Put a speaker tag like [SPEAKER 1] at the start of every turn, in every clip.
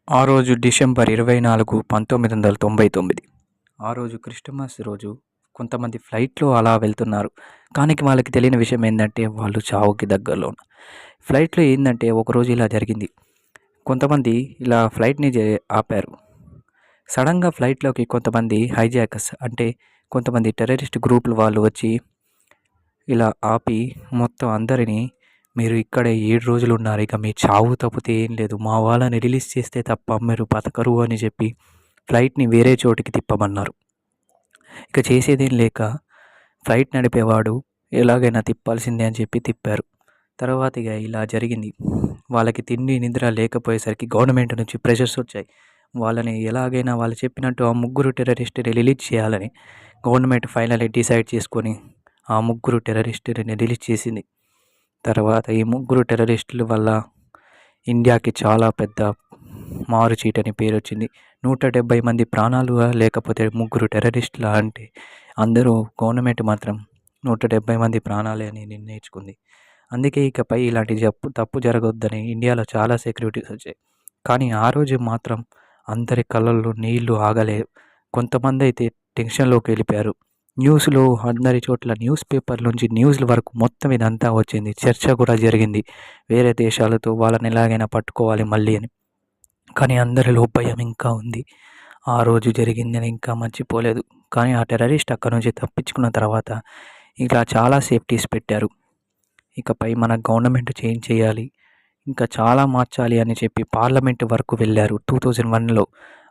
[SPEAKER 1] ఆ రోజు డిసెంబర్ 24, 1999. ఆ రోజు క్రిస్టమస్ రోజు కొంతమంది ఫ్లైట్‌లో అలా వెళ్తున్నారు. కానీ వాళ్ళకి తెలియని విషయం ఏందంటే వాళ్ళు చావుకి దగ్గరలో ఫ్లైట్‌లో ఏందంటే ఒకరోజు ఇలా జరిగింది. కొంతమంది ఇలా ఫ్లైట్‌ని ఆపారు. సడెన్‌గా ఫ్లైట్‌లోకి కొంతమంది హైజాకర్స్ అంటే కొంతమంది టెర్రరిస్ట్ గ్రూపుల వాళ్ళు వచ్చి ఇలా ఆపి మొత్తం అందరిని మీరు ఇక్కడే 7 రోజులు ఉన్నారు. ఇక మీ చావు తప్పితే ఏం లేదు. మా వాళ్ళని రిలీజ్ చేస్తే తప్ప మీరు బతకరు అని చెప్పి ఫ్లైట్‌ని వేరే చోటికి తిప్పమన్నారు. ఇక చేసేదేం లేక ఫ్లైట్ నడిపేవాడు ఎలాగైనా తిప్పాల్సిందే అని చెప్పి తిప్పారు. తర్వాత ఇక ఇలా జరిగింది. వాళ్ళకి తిండి, నిద్ర లేకపోయేసరికి గవర్నమెంట్ నుంచి ప్రెషర్స్ వచ్చాయి. వాళ్ళని ఎలాగైనా వాళ్ళు చెప్పినట్టు ఆ ముగ్గురు టెర్రరిస్ట్‌ని రిలీజ్ చేయాలని గవర్నమెంట్ ఫైనల్లీ డిసైడ్ చేసుకొని ఆ ముగ్గురు టెర్రరిస్ట్‌లని రిలీజ్ చేసింది. తర్వాత ఈ ముగ్గురు టెర్రరిస్టుల వల్ల ఇండియాకి చాలా పెద్ద మారుచీటని పేరొచ్చింది. 170 మంది ప్రాణాలు లేకపోతే ముగ్గురు టెర్రరిస్టులా అంటే అందరూ గవర్నమెంట్ మాత్రం 170 మంది ప్రాణాలే అని నిర్ణయించుకుంది. అందుకే ఇకపై ఇలాంటి తప్పు జరగొద్దని ఇండియాలో చాలా సెక్యూరిటీస్ వచ్చాయి. కానీ ఆ రోజు మాత్రం అందరి కళ్ళల్లో నీళ్లు ఆగలేదు. కొంతమందైతే టెన్షన్‌లోకి వెళ్ళిపోయారు. న్యూస్‌లో అందరి చోట్ల న్యూస్ పేపర్ నుంచి న్యూస్‌ల వరకు మొత్తం ఇదంతా వచ్చింది. చర్చ కూడా జరిగింది. వేరే దేశాలతో వాళ్ళని ఎలాగైనా పట్టుకోవాలి మళ్ళీ అని. కానీ అందరిలో భయం ఇంకా ఉంది. ఆ రోజు జరిగిందని ఇంకా మర్చిపోలేదు. కానీ ఆ టెర్రరిస్ట్ అక్కడి నుంచి తప్పించుకున్న తర్వాత ఇలా చాలా సేఫ్టీస్ పెట్టారు. ఇకపై మన గవర్నమెంట్ చేంజ్ చేయాలి. ఇంకా చాలా మార్చాలి అని చెప్పి పార్లమెంట్ వరకు వెళ్ళారు 2001లో.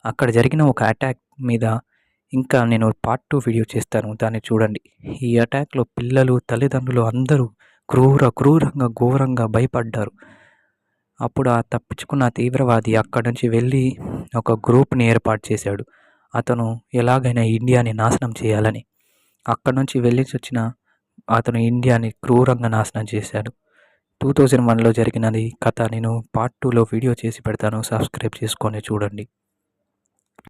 [SPEAKER 1] అక్కడ జరిగిన ఒక అటాక్ మీద ఇంకా నేను పార్ట్ 2 వీడియో చేస్తాను. దాన్ని చూడండి. ఈ అటాక్‌లో పిల్లలు, తల్లిదండ్రులు అందరూ క్రూరంగా, ఘోరంగా భయపడ్డారు. అప్పుడు ఆ తప్పించుకున్న తీవ్రవాది అక్కడి నుంచి వెళ్ళి ఒక గ్రూప్‌ని ఏర్పాటు చేశాడు. అతను ఎలాగైనా ఇండియాని నాశనం చేయాలని. అక్కడి నుంచి వెళ్ళేసొచ్చిన అతను ఇండియాని క్రూరంగా నాశనం చేశాడు. 2001లో జరిగినది కథ నేను పార్ట్ 2లో వీడియో చేసి పెడతాను. సబ్స్క్రైబ్ చేసుకొని చూడండి.